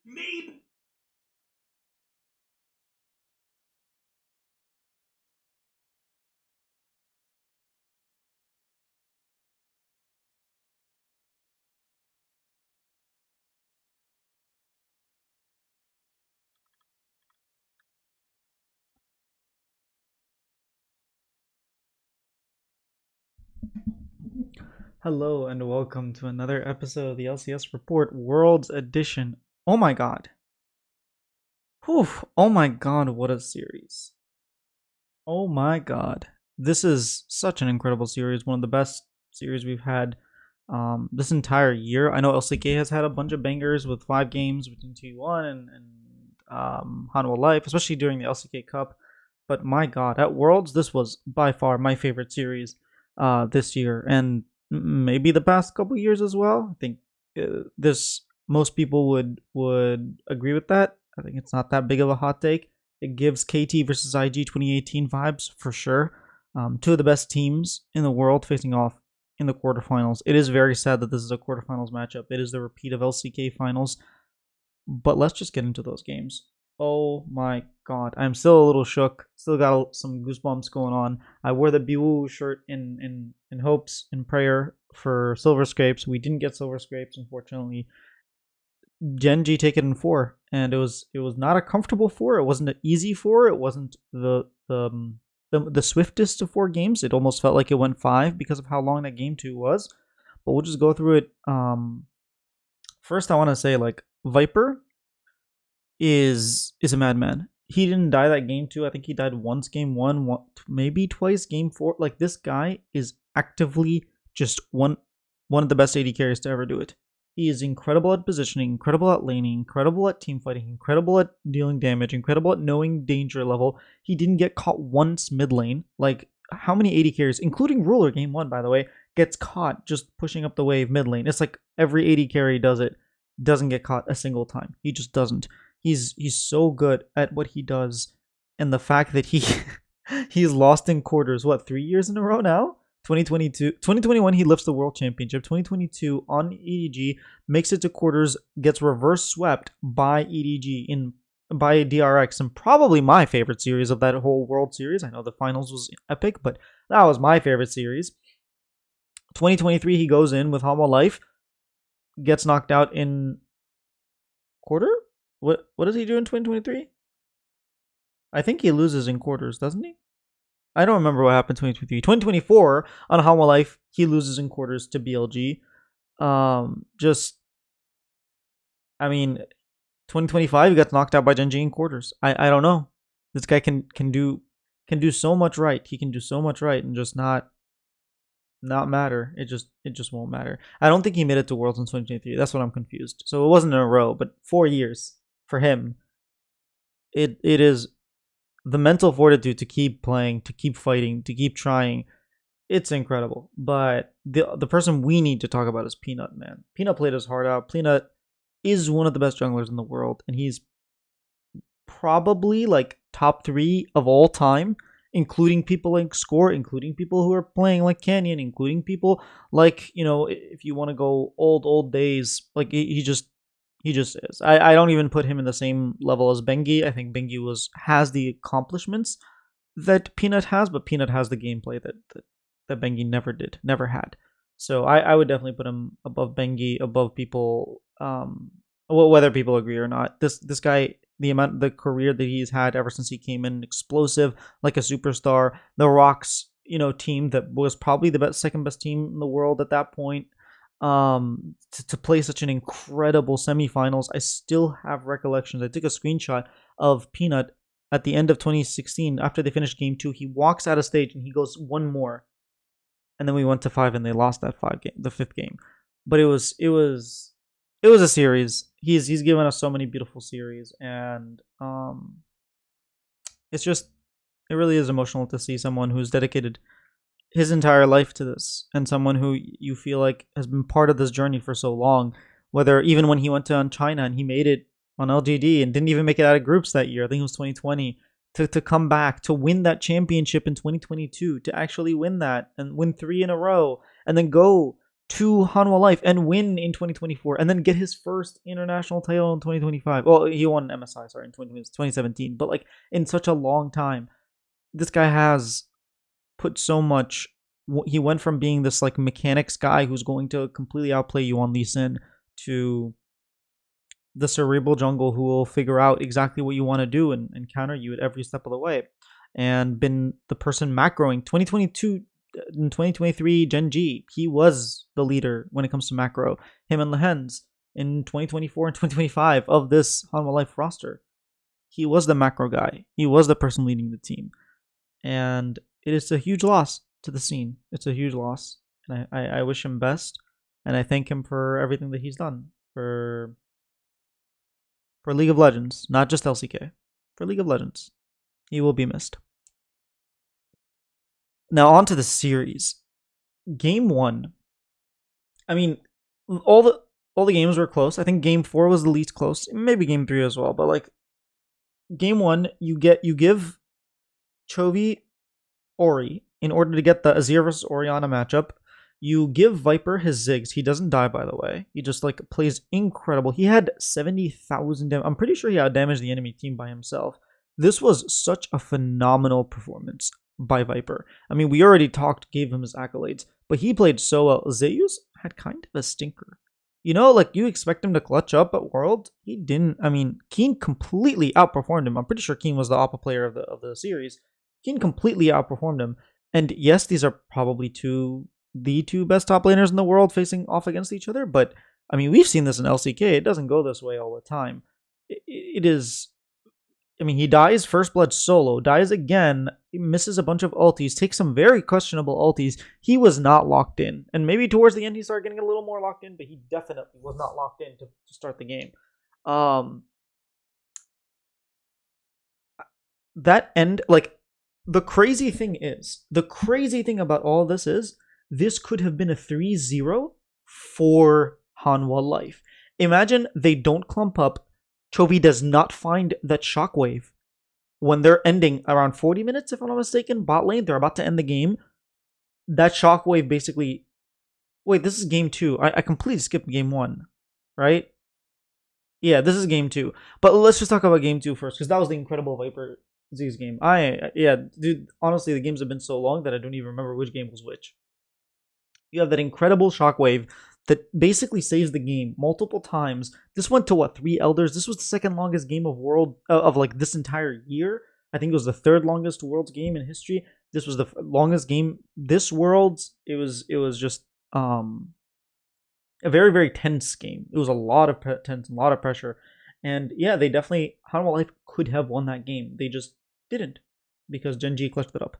Maybe. Hello and welcome to another episode of the LCS Report Worlds Edition. Oh my god. Whew. Oh my god, what a series. Oh my god. This is such an incredible series, one of the best series we've had this entire year. I know LCK has had a bunch of bangers with 5 games between T1 and Hanwha Life, especially during the LCK Cup. But my god, at Worlds, this was by far my favorite series this year, and maybe the past couple years as well. I think this most people would agree with that. I think it's not that big of a hot take. It gives KT versus IG 2018 vibes for sure. Two of the best teams in the world facing off in the quarterfinals. It is very sad that this is a quarterfinals matchup. It is the repeat of LCK finals. But let's just get into those games. Oh my god, I'm still a little shook. Still got some goosebumps going on. I wore the Biwu shirt in hopes and prayer for silver scrapes. We didn't get silver scrapes, unfortunately. Genji take it in 4, and it was not a comfortable 4. It wasn't an easy 4. It wasn't the swiftest of 4 games. It almost felt like it went 5 because of how long that game 2 was. But we'll just go through it. First, I want to say like Viper is a madman. He didn't die that game 2. I think he died once game 1, maybe twice game 4. Like this guy is actively just one of the best AD carries to ever do it. He is incredible at positioning, incredible at laning, incredible at team fighting, incredible at dealing damage, incredible at knowing danger level. He didn't get caught once mid lane. Like, how many AD carries, including Ruler game 1, by the way, gets caught just pushing up the wave mid lane? It's like every AD carry does it, doesn't get caught a single time. He just doesn't. He's so good at what he does, and the fact that he's lost in quarters, what, 3 years in a row now? 2021 he lifts the world championship. 2022 on EDG makes it to quarters, gets reverse swept by EDG by DRX, and probably my favorite series of that whole world series. I know the finals was epic, but that was my favorite series. 2023 he goes in with Hanwha Life, gets knocked out in quarter. What does he do in 2023? I think he loses in quarters, doesn't he? I don't remember what happened in 2023. 2024 on Hanwha Life, he loses in quarters to BLG. I mean, 2025 he got knocked out by Genji in quarters. I don't know. This guy can do so much right. He can do so much right and just not matter. It just won't matter. I don't think he made it to Worlds in 2023. That's what I'm confused. So it wasn't in a row, but 4 years for him. It is the mental fortitude to keep playing, to keep fighting, to keep trying. It's incredible. But the person we need to talk about is Peanut, man. Peanut played his heart out. Peanut is one of the best junglers in the world, and he's probably like top 3 of all time, including people like Score, including people who are playing like Canyon, including people like, if you want to go old days, like he just is. I don't even put him in the same level as Bengi. I think Bengi has the accomplishments that Peanut has, but Peanut has the gameplay that Bengi never had. So I would definitely put him above Bengi, above people, whether people agree or not. This guy, the career that he's had ever since he came in, explosive, like a superstar. The Rocks, team that was probably the second best team in the world at that point. to play such an incredible semifinals. I still have recollections. I took a screenshot of Peanut at the end of 2016 after they finished game 2. He walks out of stage and he goes one more, and then we went to 5 and they lost that 5 game, the 5th game. But it was a series. He's given us so many beautiful series, and it's just, it really is emotional to see someone who's dedicated his entire life to this, and someone who you feel like has been part of this journey for so long. Whether even when he went to China and he made it on LGD and didn't even make it out of groups that year, I think it was 2020, to come back to win that championship in 2022, to actually win that and win 3 in a row, and then go to Hanwha Life and win in 2024, and then get his first international title in 2025. Well, he won MSI, sorry, in 2017, but like in such a long time, this guy has put so much. He went from being this like mechanics guy who's going to completely outplay you on Lee Sin to the cerebral jungle who will figure out exactly what you want to do and counter you at every step of the way, and been the person macroing 2022 and 2023 Gen G. He was the leader when it comes to macro. Him and Lehens in 2024 and 2025 of this Hanwha Life roster. He was the macro guy. He was the person leading the team. And it is a huge loss to the scene. It's a huge loss. And I wish him best. And I thank him for everything that he's done for League of Legends, not just LCK. For League of Legends. He will be missed. Now on to the series. Game 1. I mean, all the games were close. I think game 4 was the least close. Maybe game 3 as well, but like game 1, you give Chovy Ori in order to get the Azir versus Orianna matchup. You give Viper his Ziggs. He doesn't die, by the way. He just like plays incredible. He had 70,000 damage. I'm pretty sure he outdamaged the enemy team by himself. This was such a phenomenal performance by Viper. I mean, we already gave him his accolades, but he played so well. Zeus had kind of a stinker. You know, like you expect him to clutch up at World. He didn't. I mean, Keen completely outperformed him. I'm pretty sure Keen was the Oppa player of the series. Keen completely outperformed him. And yes, these are probably the two best top laners in the world facing off against each other. But I mean, we've seen this in LCK. It doesn't go this way all the time. It is. I mean, he dies first blood solo, dies again, he misses a bunch of ultis, takes some very questionable ultis. He was not locked in. And maybe towards the end he started getting a little more locked in, but he definitely was not locked in to start the game. That end, like, the crazy thing about all this is, this could have been a 3-0 for Hanwha Life. Imagine they don't clump up. Chovy does not find that shockwave when they're ending around 40 minutes, if I'm not mistaken. Bot lane, they're about to end the game. That shockwave basically. Wait, this is game 2. I completely skipped game 1, right? Yeah, this is game 2. But let's just talk about game 2 first, because that was the incredible Viper Z's game. Dude, honestly, the games have been so long that I don't even remember which game was which. You have that incredible shockwave that basically saves the game multiple times. This went to 3 Elders. This was the second longest game of World of like this entire year. I think it was the third longest Worlds game in history. This was the longest game this Worlds. It was just a very, very tense game. It was a lot of tense, a lot of pressure, and yeah, they definitely Hanwha Life could have won that game. They just didn't, because Gen G clutched it up.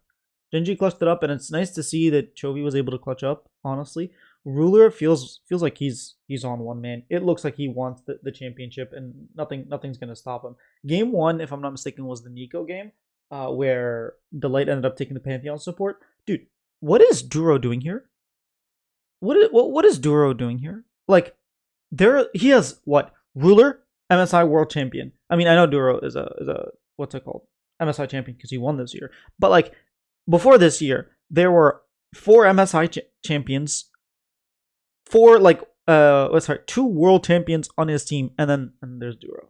And it's nice to see that Chovy was able to clutch up. Honestly, Ruler feels like he's on one, man. It looks like he wants the championship, and nothing's gonna stop him. Game 1, if I'm not mistaken, was the Nico game, where Delight ended up taking the Pantheon support. Dude, what is Duro doing here? What is Duro doing here? Like, he has what? Ruler, MSI World Champion. I mean, I know Duro is a what's it called? MSI champion because he won this year. But like before this year, there were 4 MSI champions, 2 world champions on his team, and there's Duro.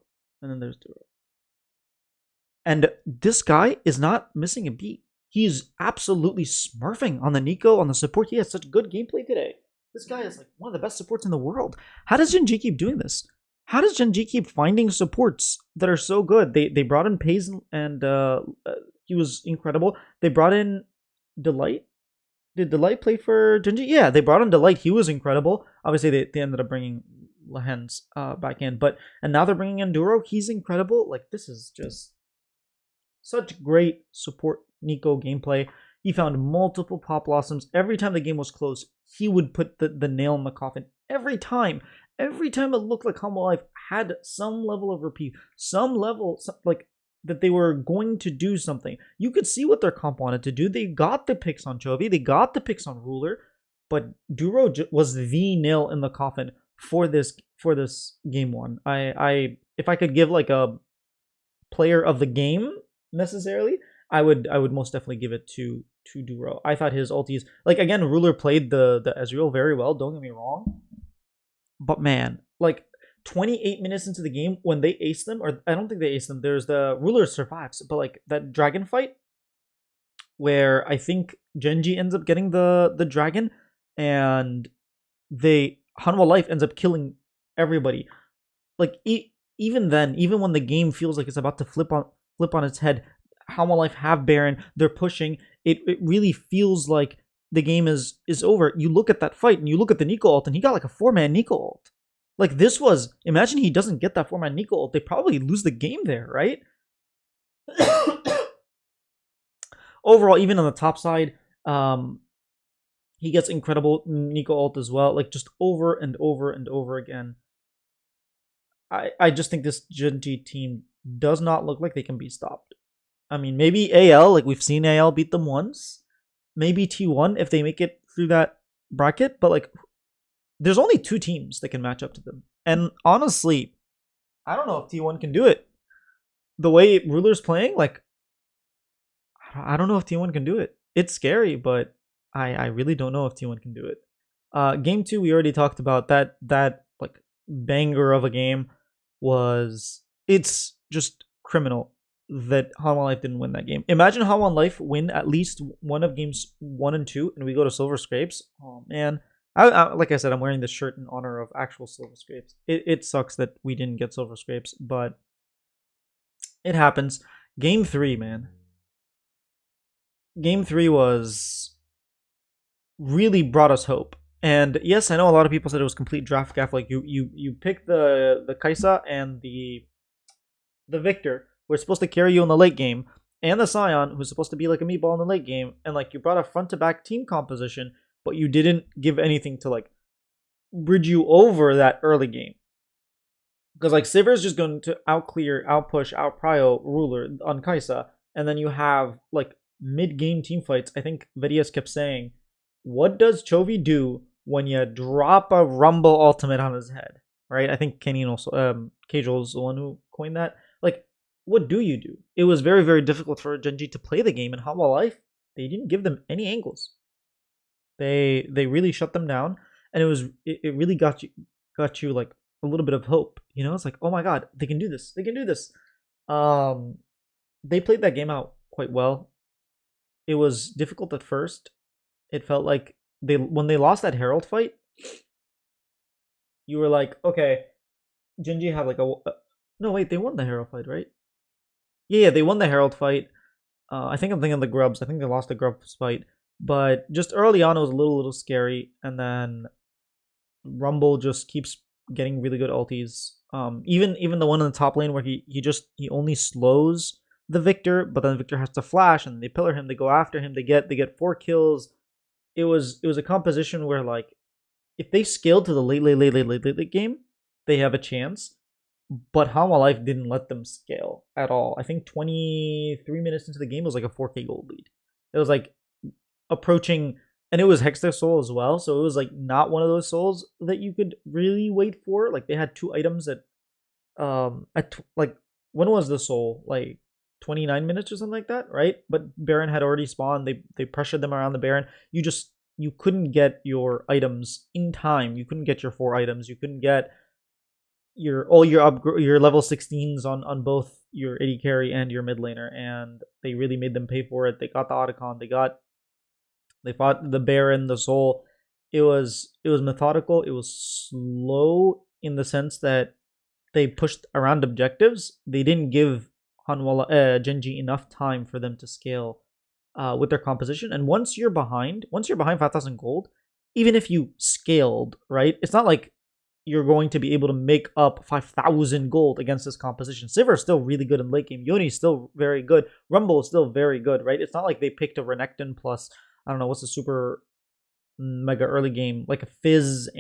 And this guy is not missing a beat. He's absolutely smurfing on the Nico, on the support. He has such good gameplay today. This guy is like one of the best supports in the world. How does Gen G keep doing this? How does Gen G keep finding supports that are so good? They brought in Pays, and he was incredible. They brought in Delight. Did Delight play for Genji? Yeah, they brought in Delight. He was incredible. Obviously, they ended up bringing Lahens back in, and now they're bringing in Duro. He's incredible. Like, this is just such great support Nico gameplay. He found multiple pop blossoms. Every time the game was close, he would put the nail in the coffin. Every time. Every time it looked like Humble Life had some level of repeat, some level, like, that they were going to do something. You could see what their comp wanted to do. They got the picks on Chovy, they got the picks on Ruler, but Duro was the nail in the coffin for this game one. If I could give like a player of the game necessarily, I would most definitely give it to Duro. I thought his ultis, like, again, Ruler played the Ezreal very well, don't get me wrong. But man, like, 28 minutes into the game when they ace them, or I don't think they ace them, there's the Ruler survives, but like that dragon fight where I think Genji ends up getting the dragon, and Hanwha Life ends up killing everybody. Like, even then, even when the game feels like it's about to flip on its head, Hanwha Life have Baron, they're pushing. It really feels like the game is over. You look at that fight and you look at the Nico ult, and he got like a 4-man Nico ult. Like, this was, imagine he doesn't get that 4-man Nico ult, they probably lose the game there, right? Overall, even on the top side, he gets incredible Nico ult as well, like, just over and over and over again. I just think this Genji team does not look like they can be stopped. I mean, maybe AL, like, we've seen AL beat them once. Maybe T1 if they make it through that bracket, but like, there's only 2 teams that can match up to them. And honestly, I don't know if T1 can do it. The way Ruler's playing, like, I don't know if T1 can do it. It's scary, but I really don't know if T1 can do it. Game 2, we already talked about that like banger of a game it's just criminal that Hanwha Life didn't win that game. Imagine Hanwha Life win at least one of games 1 and 2, and we go to Silver Scrapes. Oh man, like I said, I'm wearing this shirt in honor of actual Silver Scrapes. It sucks that we didn't get Silver Scrapes, but it happens. Game 3, man. Game 3 was really brought us hope. And yes, I know a lot of people said it was complete draft gaff. Like, you pick the Kaisa and the Victor, who are supposed to carry you in the late game, and the Scion, who's supposed to be like a meatball in the late game, and like, you brought a front to back team composition, but you didn't give anything to like bridge you over that early game. Because like, Sivir's just going to outclear, outpush, outprio Ruler on Kaisa, and then you have like mid-game team fights. I think Vedias kept saying, what does Chovy do when you drop a Rumble ultimate on his head? Right? I think Kenny also, Cajual's the one who coined that. Like, what do you do? It was very, very difficult for Genji to play the game, in Hanwha Life, they didn't give them any angles. They really shut them down, and it really got you like a little bit of hope. You know, it's like, oh my god, they can do this. They can do this. They played that game out quite well. It was difficult at first. It felt like when they lost that Herald fight, you were like, okay, Genji have like no, wait, they won the Herald fight, right? Yeah, they won the Herald fight. I think I'm thinking of the Grubs. I think they lost the Grubs fight. But just early on, it was a little scary. And then Rumble just keeps getting really good ultis. Even the one in the top lane where he only slows the Victor, but then Victor has to flash, and they pillar him. They go after him. They get 4 kills. It was a composition where, like, if they scaled to the late game, they have a chance. But Hanwha Life didn't let them scale at all. I think 23 minutes into the game, it was like a 4K gold lead. It was like approaching, and it was Hextech Soul as well, so it was like not one of those souls that you could really wait for. Like, they had 2 items that, like, when was the soul? Like 29 minutes or something like that, right? But Baron had already spawned. They pressured them around the Baron. You couldn't get your items in time. You couldn't get your 4 items. You couldn't get your level 16s on both your AD carry and your mid laner, and they really made them pay for it. They got the Otacon. They fought the Baron, the Soul. It was methodical. It was slow in the sense that they pushed around objectives. They didn't give Genji enough time for them to scale with their composition. And once you're behind 5,000 gold, even if you scaled, right, it's not like you're going to be able to make up 5,000 gold against this composition. Sivir is still really good in late game. Yoni is still very good. Rumble is still very good, right? It's not like they picked a Renekton plus, I don't know, what's the super mega early game, like a Fizz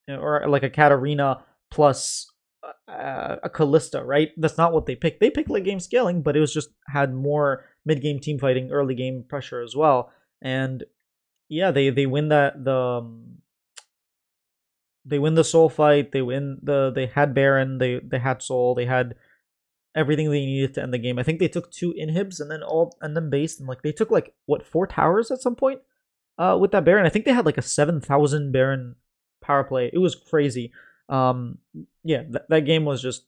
or like a Katarina plus a Callista, right? That's not what they picked. They picked late game scaling, but it was just had more mid game team fighting, early game pressure as well. And yeah, they win they win the soul fight. They had Baron. They had soul. They had everything they needed to end the game. I think they took 2 inhibs and then base, and like they took like what 4 towers at some point with that Baron. I think they had like a 7,000 Baron power play. It was crazy. Yeah, that game was just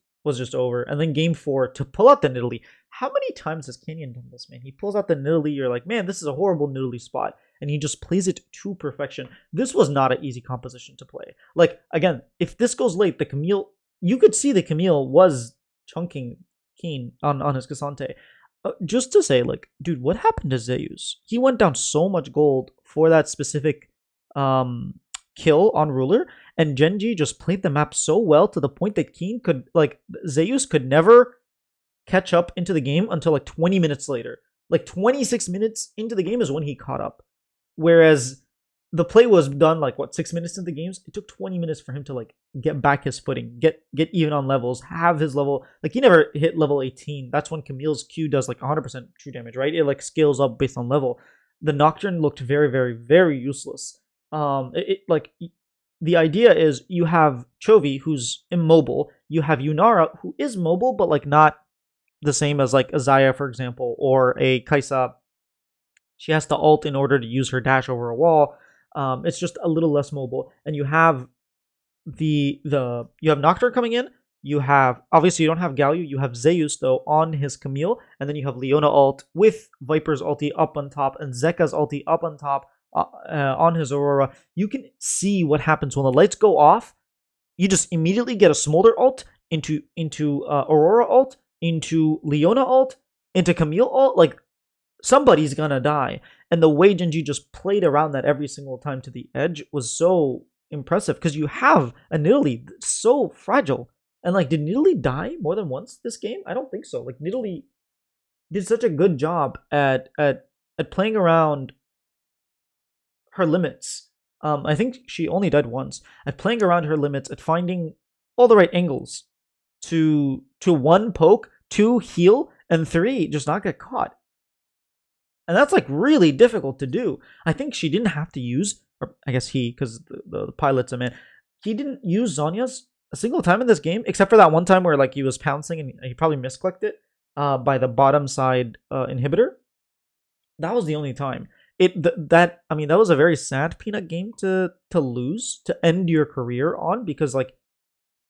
over. And then game 4 to pull out the Nidalee. How many times has Canyon done this, man? He pulls out the Nidalee. You're like, man, this is a horrible Nidalee spot, and he just plays it to perfection. This was not an easy composition to play. Like again, if this goes late, the Camille, you could see the Camille was chunking Keen on his Cassante. Just to say, like, dude, what happened to Zeus? He went down so much gold for that specific kill on Ruler, and Genji just played the map so well to the point that Keen could, like, Zeus could never catch up into the game until like 20 minutes later. Like 26 minutes into the game is when he caught up. Whereas the play was done like what 6 minutes into the games. It took 20 minutes for him to like get back his footing, get even on levels, have his level. Like he never hit level 18. That's when Camille's Q does like 100% true damage, right? It like scales up based on level. The Nocturne looked very, very, very useless. Like the idea is you have Chovy who's immobile. You have Yunara who is mobile, but like not the same as like Azaya, for example, or a Kaisa. She has to ult in order to use her dash over a wall. It's just a little less mobile, and you have you have Nocturne coming in. You have obviously you don't have Galio. You have Zeus though on his Camille, and then you have Leona ult with Viper's ulti up on top and Zeka's ulti up on top on his Aurora. You can see what happens when the lights go off. You just immediately get a Smolder ult into Aurora ult, into Leona ult, into Camille ult. Like somebody's gonna die. And the way Genji just played around that every single time to the edge was so impressive because you have a Nidalee so fragile. And like, did Nidalee die more than once this game? I don't think so. Like Nidalee did such a good job at playing around her limits. I think she only died once at playing around her limits, at finding all the right angles to 1 poke, 2 heal, and 3 just not get caught. And that's like really difficult to do. I think she didn't have to use, or I guess he, because the pilot's a man, he didn't use Zhonya's a single time in this game, except for that one time where like he was pouncing and he probably misclicked it by the bottom side inhibitor. That was the only time. That was a very sad Peanut game to lose, to end your career on, because like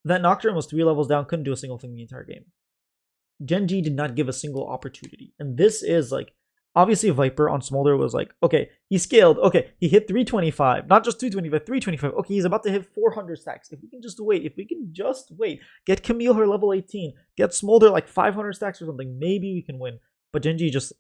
that Nocturne was 3 levels down, couldn't do a single thing the entire game. Genji did not give a single opportunity, and this is like, obviously Viper on Smolder was like, okay, he scaled, okay, he hit 325, not just 225, 325, okay, he's about to hit 400 stacks. If we can just wait, get Camille her level 18, get Smolder like 500 stacks or something, maybe we can win. But Genji just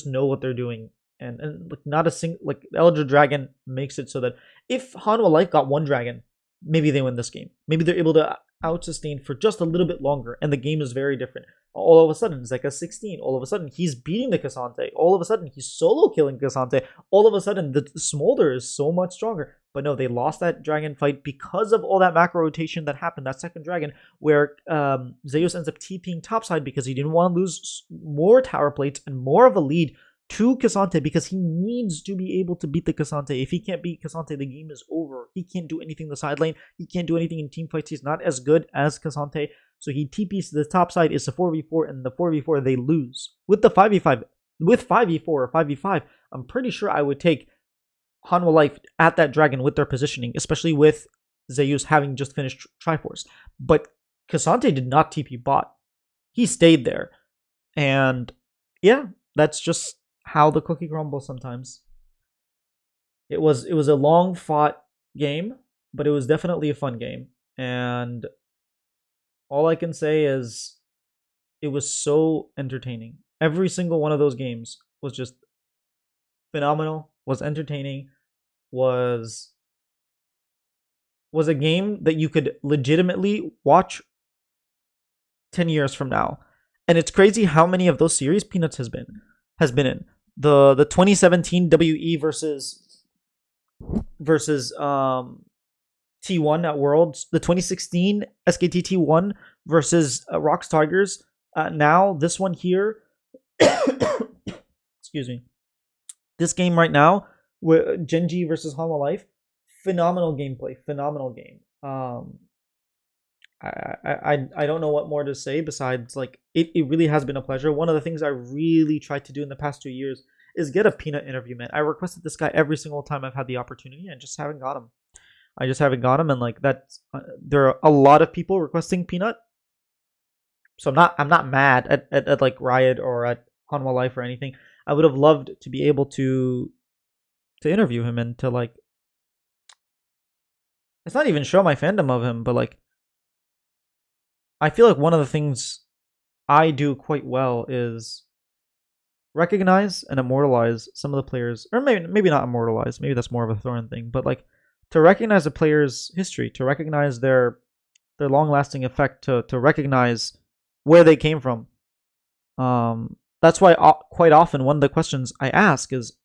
know what they're doing, and like not a single, like Elder Dragon makes it so that if Hanwha Life got 1 dragon, maybe they win this game. Maybe they're able to out-sustain for just a little bit longer, and the game is very different. All of a sudden, Zeka 16. All of a sudden, he's beating the Cassante. All of a sudden, he's solo killing Cassante. All of a sudden, the Smolder is so much stronger. But no, they lost that dragon fight because of all that macro rotation that happened, that second dragon, where Zeus ends up TPing topside because he didn't want to lose more tower plates and more of a lead to Cassante, because he needs to be able to beat the Cassante. If he can't beat Cassante, the game is over. He can't do anything in the side lane. He can't do anything in team fights. He's not as good as Cassante. So he TPs to the top side. It's a 4v4, and the 4v4 they lose. With the 5v5, with 5v4 or 5v5, I'm pretty sure I would take Hanwha Life at that dragon with their positioning, especially with Zeus having just finished Triforce. But Cassante did not TP bot. He stayed there. And yeah, that's just how the cookie crumbles sometimes. It was a long fought game, but it was definitely a fun game. And all I can say is it was so entertaining. Every single one of those games was just phenomenal, was entertaining, was a game that you could legitimately watch 10 years from now. And it's crazy how many of those series Peanuts has been in. The 2017 WE versus T1 at Worlds, the 2016 SKT T1 versus Rocks Tigers. Now this one here, excuse me, this game right now with Genji versus Hanwha Life, phenomenal gameplay, phenomenal game. I don't know what more to say besides like it really has been a pleasure. One of the things I really tried to do in the past 2 years is get a Peanut interview, man. I requested this guy every single time I've had the opportunity and just haven't got him. I just haven't got him, and like that's there are a lot of people requesting Peanut. So I'm not mad at like Riot or at Hanwha Life or anything. I would have loved to be able to interview him and to like, it's not even show my fandom of him, but like I feel like one of the things I do quite well is recognize and immortalize some of the players, or maybe not immortalize, maybe that's more of a Thorin thing, but like to recognize a player's history, to recognize their long-lasting effect, to recognize where they came from. That's why quite often one of the questions I ask is,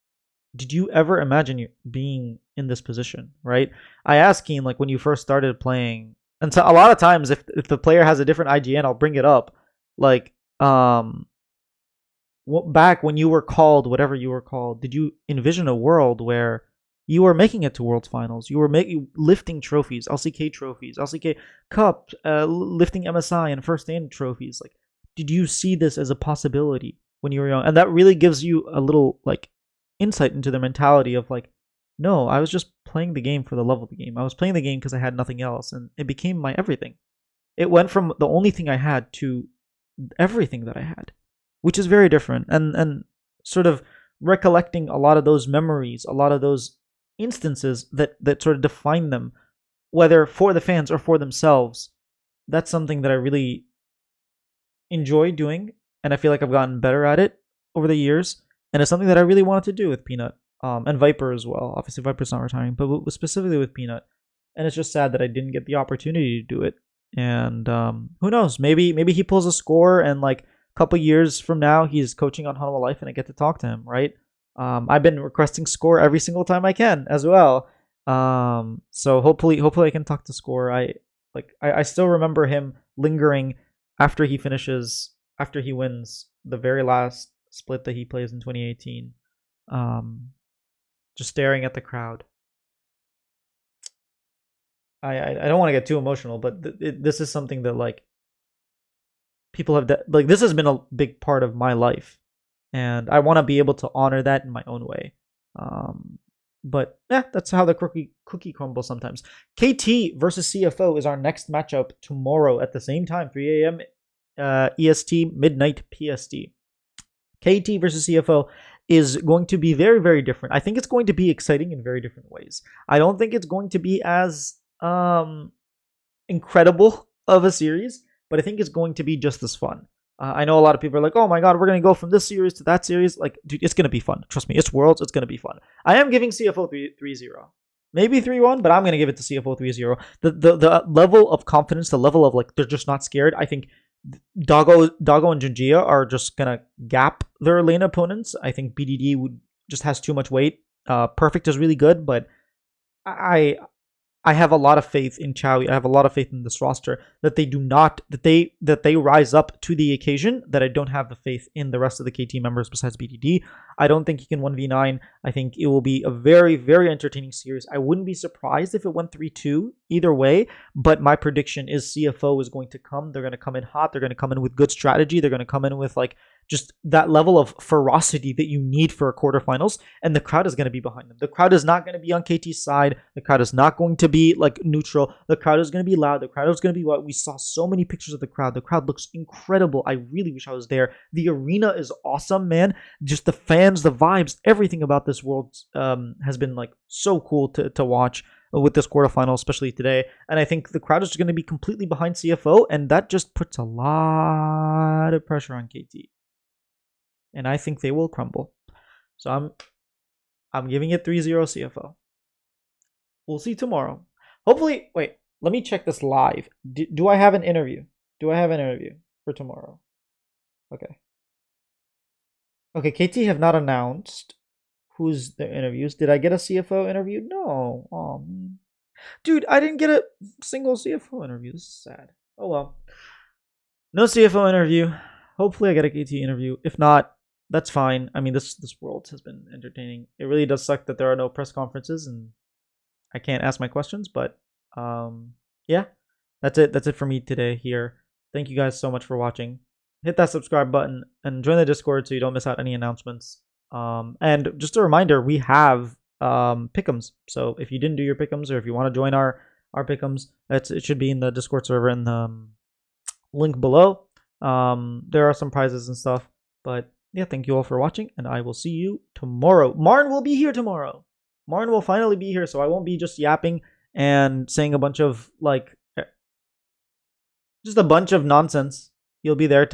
did you ever imagine you being in this position, right? I ask Keen, like, when you first started playing, and so a lot of times if the player has a different IGN, I'll bring it up. Like, back when you were called, whatever you were called, did you envision a world where you were making it to Worlds Finals? You were lifting trophies, LCK trophies, LCK Cup, lifting MSI and first stand trophies. Like, did you see this as a possibility when you were young? And that really gives you a little like insight into their mentality of like, no, I was just playing the game for the love of the game. I was playing the game because I had nothing else, and it became my everything. It went from the only thing I had to everything that I had, which is very different. And sort of recollecting a lot of those memories, a lot of those instances that sort of define them, whether for the fans or for themselves, that's something that I really enjoy doing, and I feel like I've gotten better at it over the years, and it's something that I really wanted to do with Peanut, and Viper as well. Obviously Viper's not retiring, but specifically with Peanut, and it's just sad that I didn't get the opportunity to do it. And who knows, maybe he pulls a score, and like a couple years from now he's coaching on Hanwha Life and I get to talk to him, right? I've been requesting Score every single time I can as well. So hopefully I can talk to Score. I still remember him lingering after he wins the very last split that he plays in 2018. Just staring at the crowd. I don't want to get too emotional, but this is something that like people have like this has been a big part of my life. And I want to be able to honor that in my own way. But yeah, that's how the cookie crumbles sometimes. KT versus CFO is our next matchup tomorrow at the same time, 3 a.m. EST, midnight PST. KT versus CFO is going to be very, very different. I think it's going to be exciting in very different ways. I don't think it's going to be as incredible of a series, but I think it's going to be just as fun. I know a lot of people are like, oh my god, we're going to go from this series to that series. Like, dude, it's going to be fun. Trust me, it's Worlds. It's going to be fun. I am giving CFO 3-0. Maybe 3-1, but I'm going to give it to CFO 3-0. The level of confidence, the level of like, they're just not scared. I think Doggo and Junjia are just going to gap their lane opponents. I think BDD just has too much weight. Perfect is really good, but I have a lot of faith in Chowie. I have a lot of faith in this roster that they rise up to the occasion, that I don't have the faith in the rest of the KT members besides BDD. I don't think he can 1v9. I think it will be a very, very entertaining series. I wouldn't be surprised if it went 3-2 either way, but my prediction is CFO is going to come. They're going to come in hot. They're going to come in with good strategy. They're going to come in with like just that level of ferocity that you need for a quarterfinals, and the crowd is going to be behind them. The crowd is not going to be on KT's side. The crowd is not going to be like neutral. The crowd is going to be loud. The crowd is going to be what we saw so many pictures of the crowd. The crowd looks incredible. I really wish I was there. The arena is awesome, man. Just the fans, the vibes, everything about this world has been like so cool to watch with this quarterfinal, especially today. And I think the crowd is going to be completely behind CFO, and that just puts a lot of pressure on KT. And I think they will crumble. So I'm giving it 3-0 CFO. We'll see tomorrow. Hopefully, wait, let me check this live. Do I have an interview? Do I have an interview for tomorrow? Okay. Okay, KT have not announced who's the interviews. Did I get a CFO interview? No. Oh, dude, I didn't get a single CFO interview. This is sad. Oh well. No CFO interview. Hopefully I get a KT interview. If not, that's fine. I mean, this world has been entertaining. It really does suck that there are no press conferences and I can't ask my questions, but yeah. That's it. That's it for me today here. Thank you guys so much for watching. Hit that subscribe button and join the Discord so you don't miss out any announcements. And just a reminder, we have pick'ems. So if you didn't do your pick'ems or if you want to join our pick'ems, it should be in the Discord server in the link below. There are some prizes and stuff. But yeah, thank you all for watching, and I will see you tomorrow. Marn will be here tomorrow. Marn will finally be here, so I won't be just yapping and saying a bunch of just a bunch of nonsense. He'll be there to